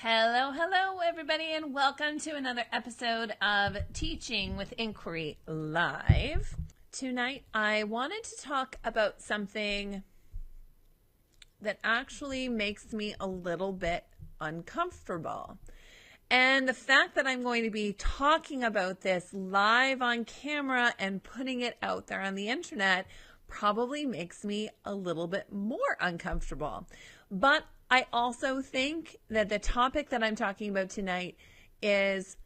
Hello, everybody, and welcome to another episode of Teaching with Inquiry Live. Tonight, I wanted to talk about something that actually makes me a little bit uncomfortable. And the fact that I'm going to be talking about this live on camera and putting it out there on the internet probably makes me a little bit more uncomfortable. But I also think that the topic that I'm talking about tonight is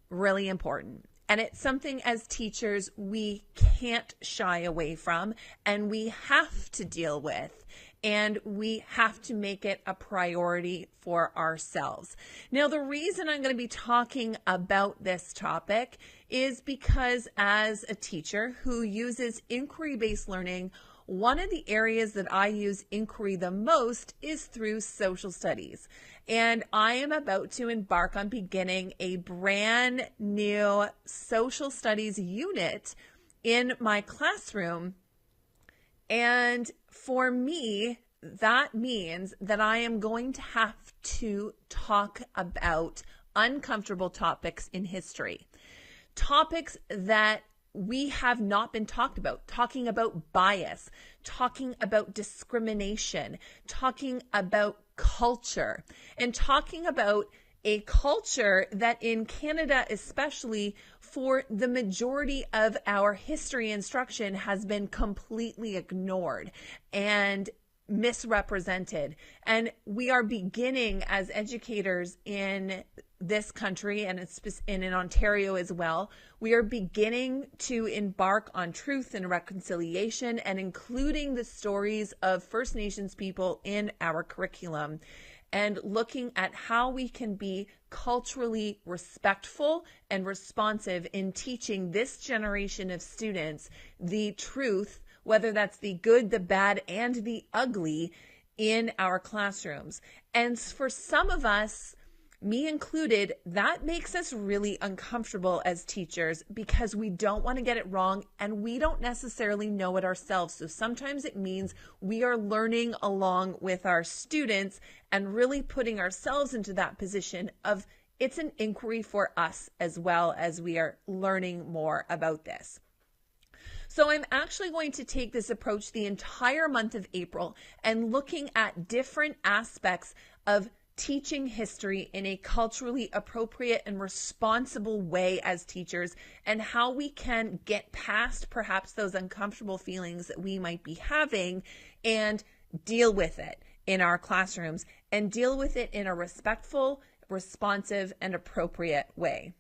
really important. And it's something as teachers we can't shy away from, and we have to deal with, and we have to make it a priority for ourselves. Now, the reason I'm going to be talking about this topic is because as a teacher who uses inquiry-based learning, one of the areas that I use inquiry the most is through social studies. And I am about to embark on beginning a brand new social studies unit in my classroom. And for me, that means that I am going to have to talk about uncomfortable topics in history. Topics that we have not been talking about bias, talking about discrimination, talking about culture, and talking about a culture that in Canada, especially for the majority of our history instruction, has been completely ignored and misrepresented. And we are beginning as educators in this country and in Ontario as well, we are beginning to embark on truth and reconciliation and including the stories of First Nations people in our curriculum and looking at how we can be culturally respectful and responsive in teaching this generation of students the truth, whether that's the good, the bad, and the ugly in our classrooms. And for some of us, me included, that makes us really uncomfortable as teachers because we don't want to get it wrong and we don't necessarily know it ourselves. So sometimes it means we are learning along with our students and really putting ourselves into that position of it's an inquiry for us as well as we are learning more about this. So I'm actually going to take this approach the entire month of April and looking at different aspects of teaching history in a culturally appropriate and responsible way as teachers and how we can get past perhaps those uncomfortable feelings that we might be having and deal with it in our classrooms and deal with it in a respectful, responsive, and appropriate way.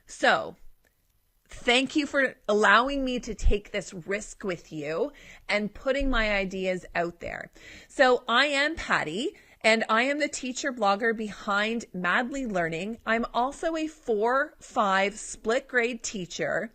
So, thank you for allowing me to take this risk with you and putting my ideas out there. So, I am Patty, and I am the teacher blogger behind Madly Learning. I'm also a 4-5 split grade teacher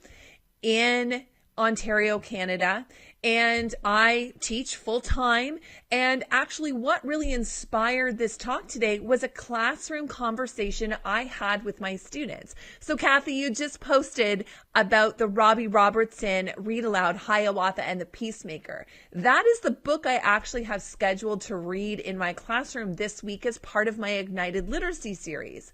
in Ontario, Canada, and I teach full time. And actually what really inspired this talk today was a classroom conversation I had with my students. So Kathy, you just posted about the Robbie Robertson read aloud, Hiawatha and the Peacemaker. That is the book I actually have scheduled to read in my classroom this week as part of my Ignited Literacy series.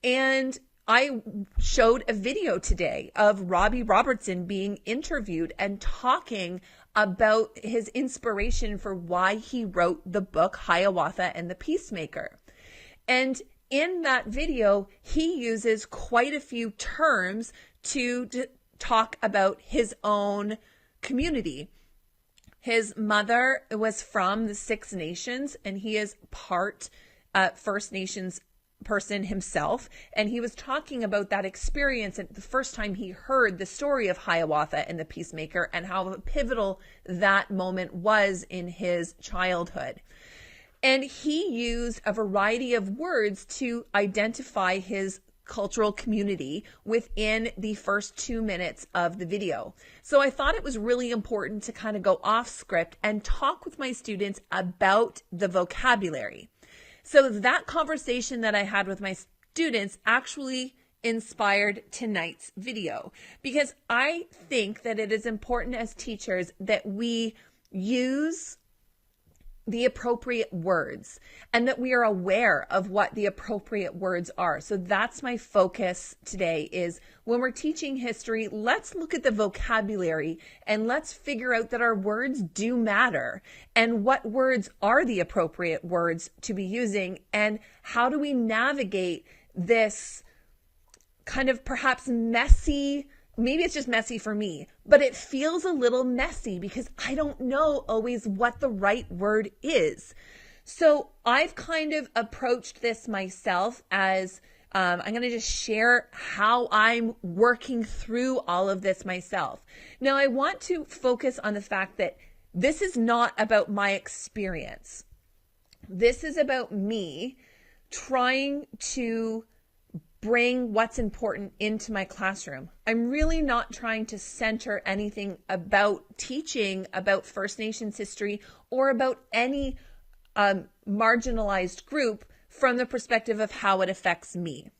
And I showed a video today of Robbie Robertson being interviewed and talking about his inspiration for why he wrote the book Hiawatha and the Peacemaker. And in that video, he uses quite a few terms to talk about his own community. His mother was from the Six Nations, and he is part First Nations person himself, and he was talking about that experience and the first time he heard the story of Hiawatha and the Peacemaker and how pivotal that moment was in his childhood. And he used a variety of words to identify his cultural community within the first 2 minutes of the video. So I thought it was really important to kind of go off script and talk with my students about the vocabulary. So that conversation that I had with my students actually inspired tonight's video, because I think that it is important as teachers that we use the appropriate words and that we are aware of what the appropriate words are. So that's my focus today, is when we're teaching history, let's look at the vocabulary and let's figure out that our words do matter and what words are the appropriate words to be using, and how do we navigate this kind of perhaps messy, maybe it's just messy for me, but it feels a little messy because I don't know always what the right word is. So I've kind of approached this myself as I'm going to just share how I'm working through all of this myself. Now, I want to focus on the fact that this is not about my experience. This is about me trying to bring what's important into my classroom. I'm really not trying to center anything about teaching about First Nations history or about any marginalized group from the perspective of how it affects me.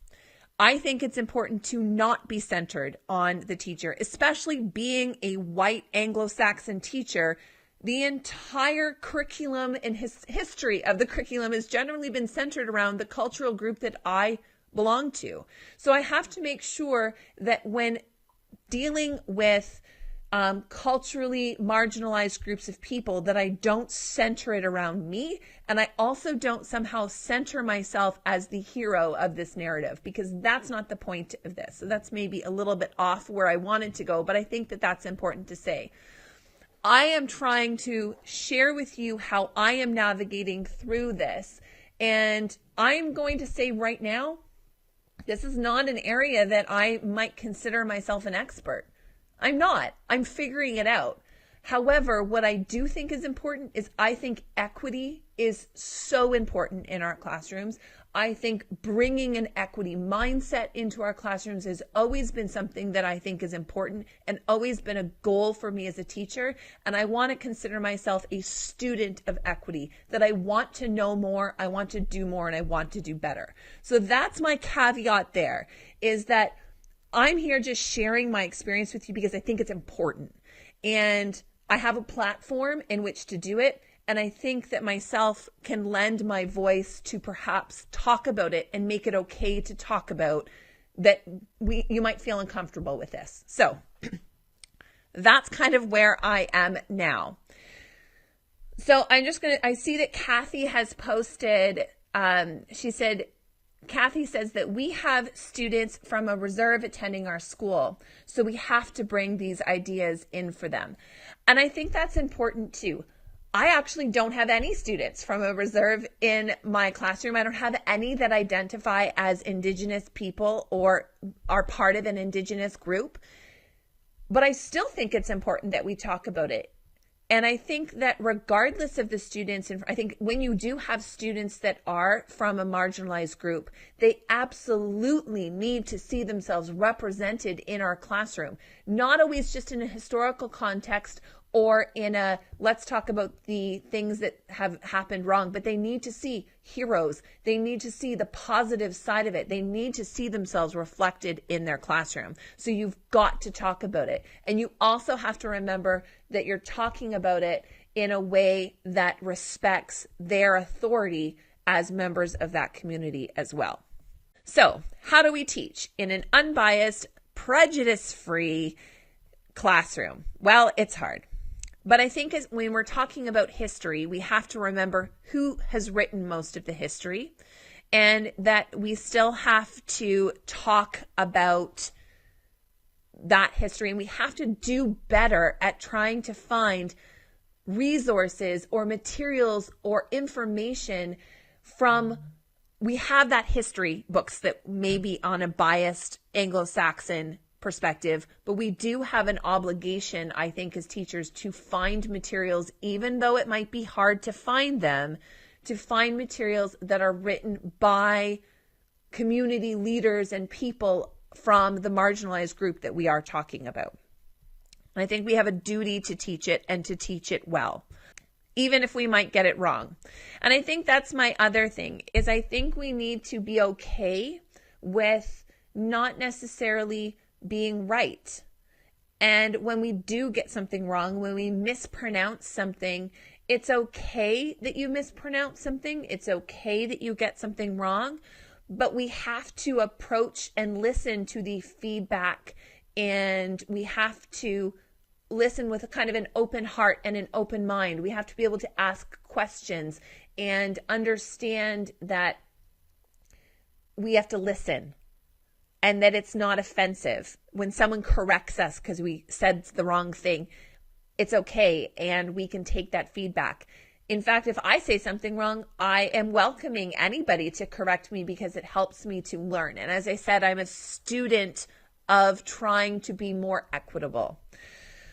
I think it's important to not be centered on the teacher, especially being a white Anglo-Saxon teacher. The entire curriculum and history of the curriculum has generally been centered around the cultural group that I belong to. So I have to make sure that when dealing with culturally marginalized groups of people, that I don't center it around me, and I also don't somehow center myself as the hero of this narrative, because that's not the point of this. So that's maybe a little bit off where I wanted to go, but I think that that's important to say. I am trying to share with you how I am navigating through this, and I'm going to say right now, this is not an area that I might consider myself an expert. I'm not. I'm figuring it out. However, what I do think is important is I think equity is so important in our classrooms. I think bringing an equity mindset into our classrooms has always been something that I think is important and always been a goal for me as a teacher. And I want to consider myself a student of equity, that I want to know more, I want to do more, and I want to do better. So that's my caveat there, is that I'm here just sharing my experience with you because I think it's important. And I have a platform in which to do it. And I think that myself can lend my voice to perhaps talk about it and make it okay to talk about that. You might feel uncomfortable with this. So that's kind of where I am now. So I see that Kathy has posted, she said, Kathy says that we have students from a reserve attending our school, so we have to bring these ideas in for them. And I think that's important too. I actually don't have any students from a reserve in my classroom. I don't have any that identify as Indigenous people or are part of an Indigenous group. But I still think it's important that we talk about it. And I think that regardless of the students, and I think when you do have students that are from a marginalized group, they absolutely need to see themselves represented in our classroom, not always just in a historical context or in a, let's talk about the things that have happened wrong, but they need to see heroes. They need to see the positive side of it. They need to see themselves reflected in their classroom. So you've got to talk about it. And you also have to remember that you're talking about it in a way that respects their authority as members of that community as well. So how do we teach in an unbiased, prejudice-free classroom? Well, it's hard. But I think when we're talking about history, we have to remember who has written most of the history, and that we still have to talk about that history. And we have to do better at trying to find resources or materials or information from, we have that history books that may be on a biased Anglo-Saxon perspective, but we do have an obligation, I think, as teachers to find materials, even though it might be hard to find them, to find materials that are written by community leaders and people from the marginalized group that we are talking about. And I think we have a duty to teach it and to teach it well, even if we might get it wrong. And I think that's my other thing, is I think we need to be okay with not necessarily being right. And when we do get something wrong, when we mispronounce something, it's okay that you mispronounce something. It's okay that you get something wrong, but we have to approach and listen to the feedback, and we have to listen with a kind of an open heart and an open mind. We have to be able to ask questions and understand that we have to listen, and that it's not offensive when someone corrects us because we said the wrong thing. It's okay, and we can take that feedback. In fact, if I say something wrong, I am welcoming anybody to correct me because it helps me to learn. And as I said, I'm a student of trying to be more equitable.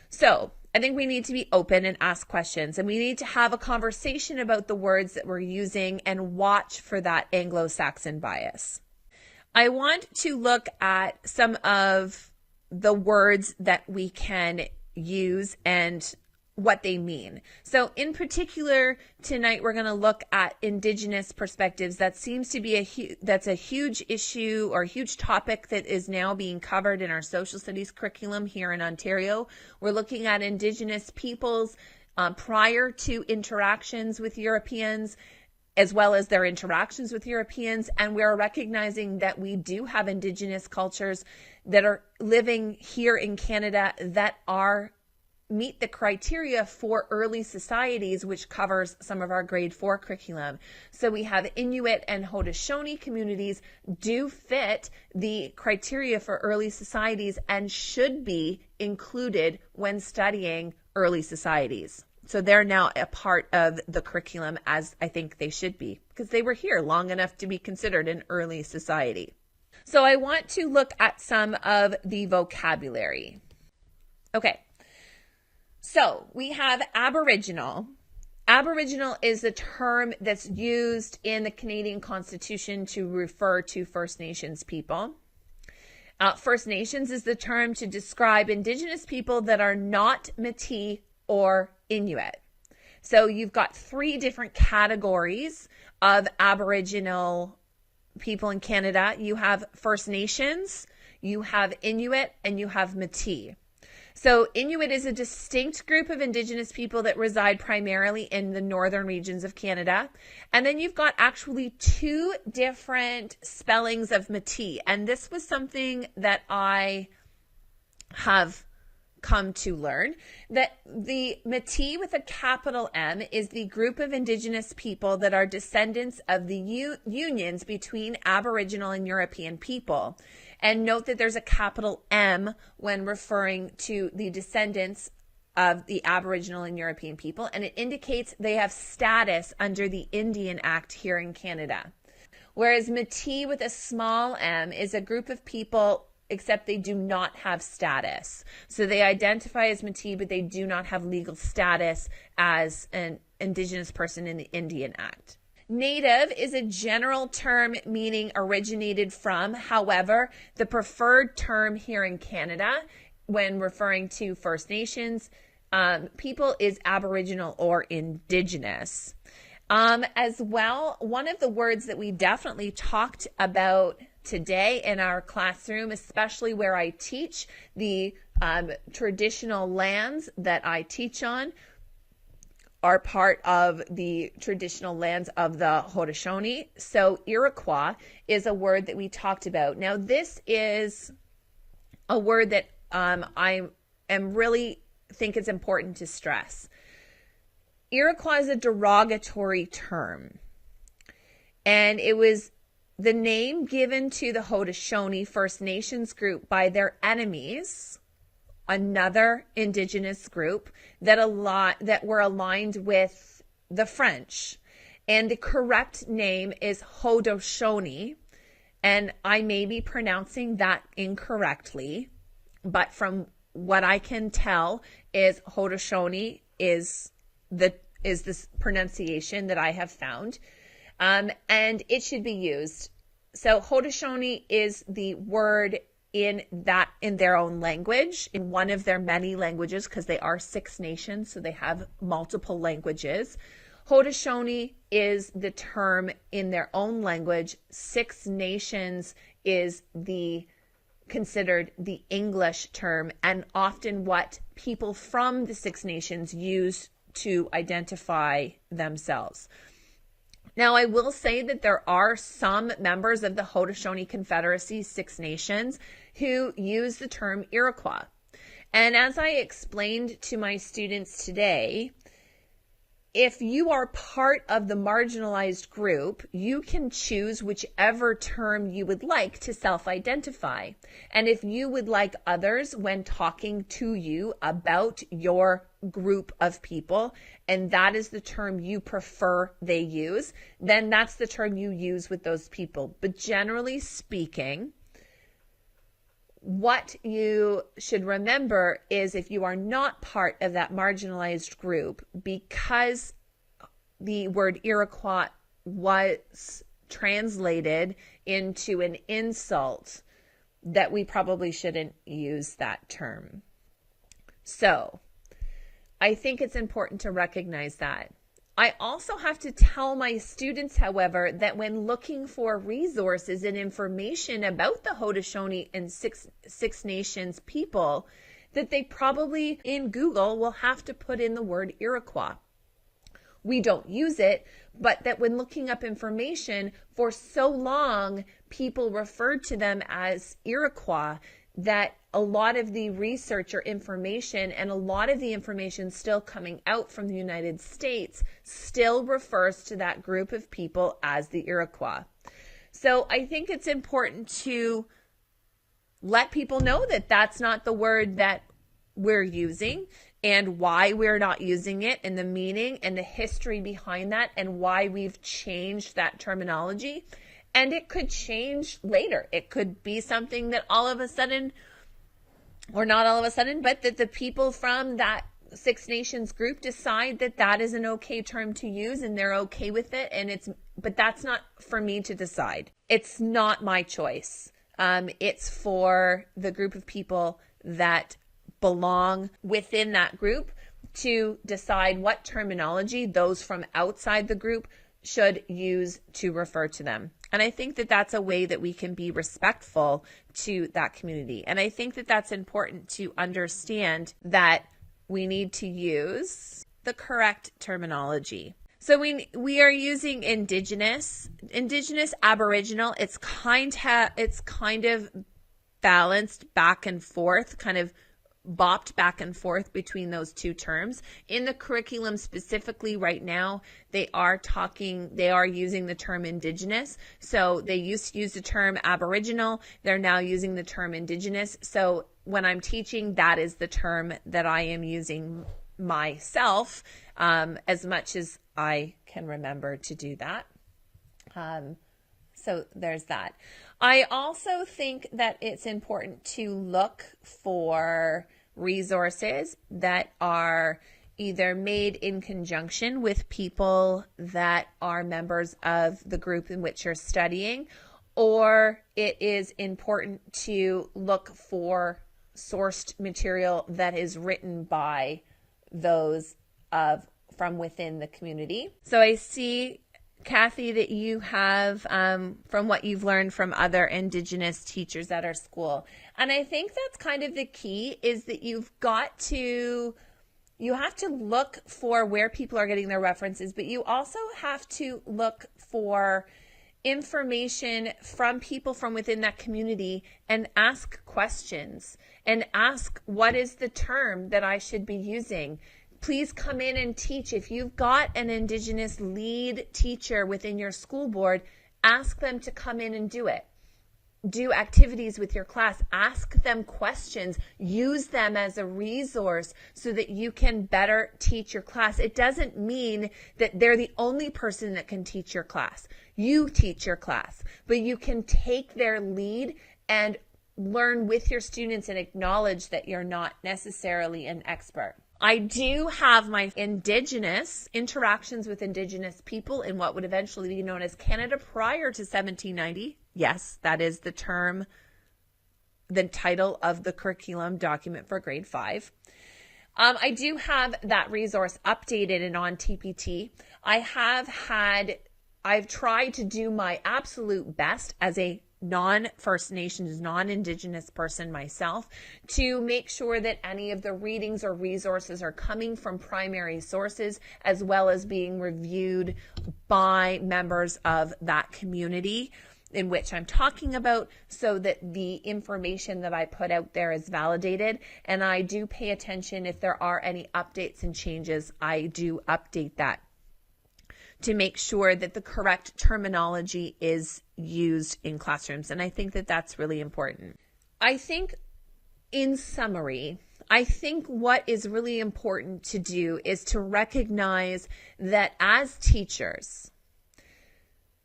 So I think we need to be open and ask questions, and we need to have a conversation about the words that we're using and watch for that Anglo-Saxon bias. I want to look at some of the words that we can use and what they mean. So in particular, tonight we're going to look at Indigenous perspectives. That seems to be that's a huge issue or a huge topic that is now being covered in our social studies curriculum here in Ontario. We're looking at Indigenous peoples prior to interactions with Europeans, as well as their interactions with Europeans. And we're recognizing that we do have Indigenous cultures that are living here in Canada that meet the criteria for early societies, which covers some of our grade 4 curriculum. So we have Inuit and Haudenosaunee communities do fit the criteria for early societies and should be included when studying early societies. So they're now a part of the curriculum, as I think they should be, because they were here long enough to be considered an early society. So I want to look at some of the vocabulary. Okay. So we have Aboriginal. Aboriginal is a term that's used in the Canadian Constitution to refer to First Nations people. First Nations is the term to describe Indigenous people that are not Métis or Inuit. So you've got 3 different categories of Aboriginal people in Canada. You have First Nations, you have Inuit, and you have Métis. So Inuit is a distinct group of Indigenous people that reside primarily in the northern regions of Canada. And then you've got actually 2 different spellings of Métis. And this was something that I have come to learn, that the Métis with a capital M is the group of Indigenous people that are descendants of the unions between Aboriginal and European people. And note that there's a capital M when referring to the descendants of the Aboriginal and European people, and it indicates they have status under the Indian Act here in Canada. Whereas Métis with a small m is a group of people, except they do not have status. So they identify as Métis, but they do not have legal status as an Indigenous person in the Indian Act. Native is a general term meaning originated from. However, the preferred term here in Canada when referring to First Nations people is Aboriginal or Indigenous. As well, one of the words that we definitely talked about today in our classroom, especially where I teach the traditional lands that I teach on, are part of the traditional lands of the Haudenosaunee. So Iroquois is a word that we talked about. Now, this is a word that I am really think it's important to stress. Iroquois is a derogatory term, and it was the name given to the Haudenosaunee First Nations group by their enemies, another Indigenous group that were aligned with the French. And the correct name is Haudenosaunee, and I may be pronouncing that incorrectly, but from what I can tell is Haudenosaunee is this pronunciation that I have found, and it should be used So Haudenosaunee is the word in their own language, in one of their many languages, because they are 6 nations, so they have multiple languages. Haudenosaunee is the term in their own language. 6 nations is considered the English term, and often what people from the 6 nations use to identify themselves. Now, I will say that there are some members of the Haudenosaunee Confederacy, 6 nations, who use the term Iroquois. And as I explained to my students today, if you are part of the marginalized group, you can choose whichever term you would like to self-identify. And if you would like others, when talking to you about your group of people, and that is the term you prefer they use, then that's the term you use with those people. But generally speaking, what you should remember is if you are not part of that marginalized group, because the word Iroquois was translated into an insult, that we probably shouldn't use that term. So I think it's important to recognize that. I also have to tell my students, however, that when looking for resources and information about the Haudenosaunee and Six Nations people, that they probably in Google will have to put in the word Iroquois. We don't use it, but that when looking up information, for so long, people referred to them as Iroquois, that a lot of the research or information, and a lot of the information still coming out from the United States, still refers to that group of people as the Iroquois. So I think it's important to let people know that that's not the word that we're using, and why we're not using it, and the meaning and the history behind that, and why we've changed that terminology. And it could change later. It could be something that all of a sudden, or not all of a sudden, but that the people from that 6 Nations group decide that that is an okay term to use and they're okay with it. But that's not for me to decide. It's not my choice. It's for the group of people that belong within that group to decide what terminology those from outside the group should use to refer to them. And I think that that's a way that we can be respectful to that community. And I think that that's important to understand, that we need to use the correct terminology. So we are using Indigenous, Aboriginal. It's kind of balanced back and forth, kind of bopped back and forth between those two terms. In the curriculum specifically right now, they are using the term Indigenous. So they used to use the term Aboriginal. They're now using the term Indigenous. So when I'm teaching, that is the term that I am using myself, as much as I can remember to do that. So there's that. I also think that it's important to look for resources that are either made in conjunction with people that are members of the group in which you're studying, or it is important to look for sourced material that is written by those from within the community. So I see, Kathy, that you have, from what you've learned from other Indigenous teachers at our school. And I think that's kind of the key, is that you have to look for where people are getting their references, but you also have to look for information from people from within that community and ask questions and ask, what is the term that I should be using? Please come in and teach. If you've got an Indigenous lead teacher within your school board, ask them to come in and do it. Do activities with your class. Ask them questions. Use them as a resource so that you can better teach your class. It doesn't mean that they're the only person that can teach your class. You teach your class, but you can take their lead and learn with your students and acknowledge that you're not necessarily an expert. I do have my Indigenous interactions with Indigenous people in what would eventually be known as Canada prior to 1790. Yes, that is the term, the title of the curriculum document for grade 5. I do have that resource updated and on TPT. I've tried to do my absolute best as a non-First Nations, non-Indigenous person myself to make sure that any of the readings or resources are coming from primary sources as well as being reviewed by members of that community in which I'm talking about, so that the information that I put out there is validated. And I do pay attention if there are any updates and changes. I do update that to make sure that the correct terminology is used in classrooms. And I think that that's really important. I think, in summary, I think what is really important to do is to recognize that as teachers,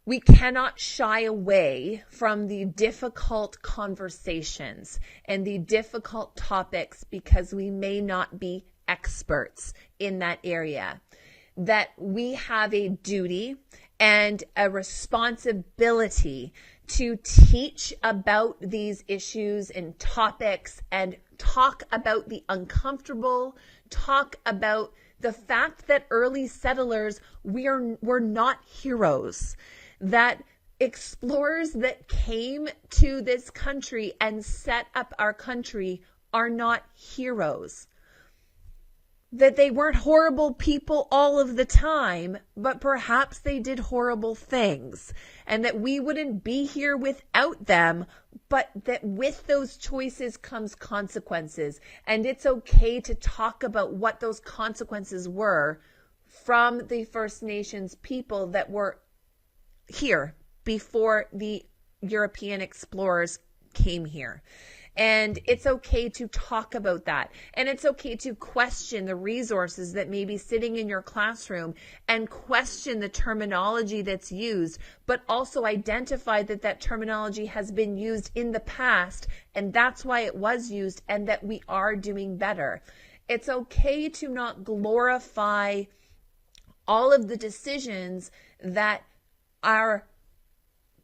we cannot shy away from the difficult conversations and the difficult topics because we may not be experts in that area. That we have a duty and a responsibility to teach about these issues and topics and talk about the uncomfortable, talk about the fact that early settlers were not heroes, that explorers that came to this country and set up our country are not heroes. That they weren't horrible people all of the time, but perhaps they did horrible things, and that we wouldn't be here without them, but that with those choices comes consequences. And it's okay to talk about what those consequences were from the First Nations people that were here before the European explorers came here. And it's okay to talk about that. And it's okay to question the resources that may be sitting in your classroom and question the terminology that's used, but also identify that that terminology has been used in the past, and that's why it was used, and that we are doing better. It's okay to not glorify all of the decisions that our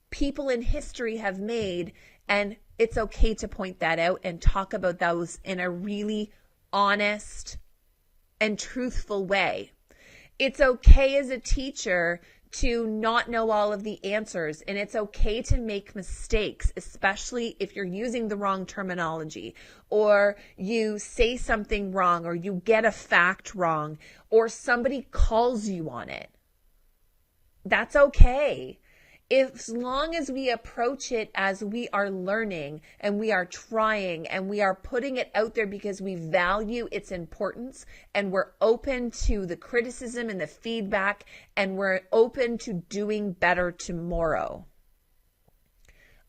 people in history have made, and it's okay to point that out and talk about those in a really honest and truthful way. It's okay as a teacher to not know all of the answers, and it's okay to make mistakes, especially if you're using the wrong terminology, or you say something wrong, or you get a fact wrong, or somebody calls you on it. That's okay. As long as we approach it as we are learning and we are trying and we are putting it out there because we value its importance, and we're open to the criticism and the feedback, and we're open to doing better tomorrow,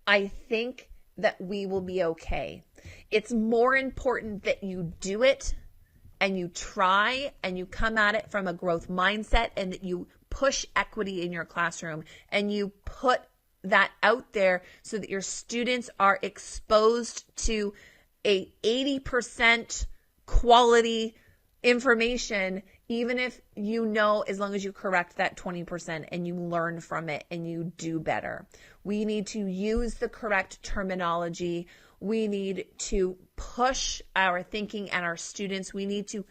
I think that we will be okay. It's more important that you do it and you try and you come at it from a growth mindset, and that you push equity in your classroom and you put that out there so that your students are exposed to a 80% quality information, even if you know, as long as you correct that 20% and you learn from it and you do better. We need to use the correct terminology. We need to push our thinking and our students. We need to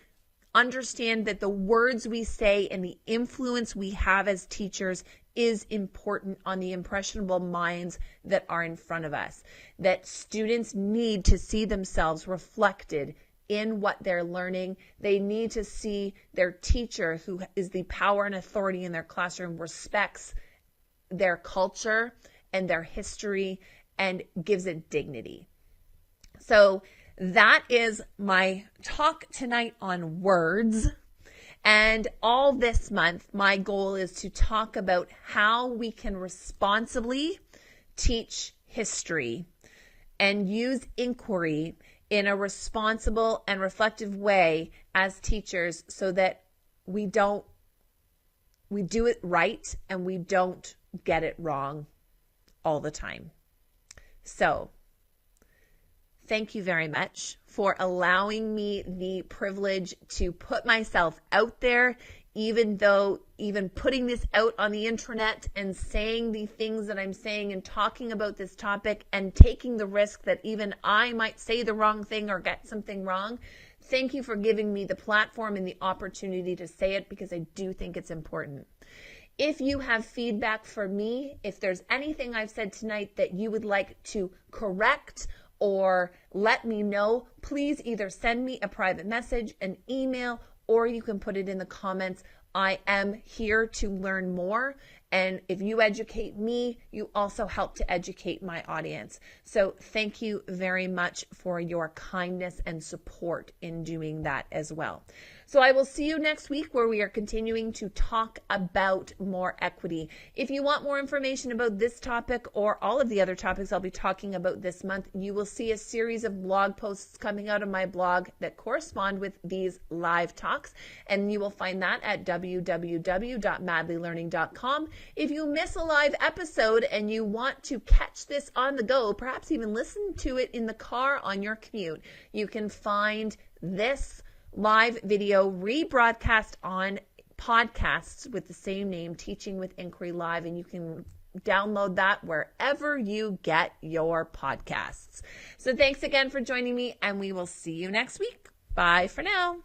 understand that the words we say and the influence we have as teachers is important on the impressionable minds that are in front of us. That students need to see themselves reflected in what they're learning. They need to see their teacher, who is the power and authority in their classroom, respects their culture and their history and gives it dignity. So that is my talk tonight on words. And all this month, my goal is to talk about how we can responsibly teach history and use inquiry in a responsible and reflective way as teachers, so that we do it right and we don't get it wrong all the time. So, thank you very much for allowing me the privilege to put myself out there, even putting this out on the internet and saying the things that I'm saying and talking about this topic and taking the risk that even I might say the wrong thing or get something wrong. Thank you for giving me the platform and the opportunity to say it, because I do think it's important. If you have feedback for me, if there's anything I've said tonight that you would like to correct or let me know, please either send me a private message, an email, or you can put it in the comments. I am here to learn more. And if you educate me, you also help to educate my audience. So thank you very much for your kindness and support in doing that as well. So I will see you next week, where we are continuing to talk about more equity. If you want more information about this topic or all of the other topics I'll be talking about this month, you will see a series of blog posts coming out of my blog that correspond with these live talks. And you will find that at www.madlylearning.com. If you miss a live episode and you want to catch this on the go, perhaps even listen to it in the car on your commute, you can find this live video rebroadcast on podcasts with the same name, Teaching with Inquiry Live, and you can download that wherever you get your podcasts. So thanks again for joining me, and we will see you next week. Bye for now.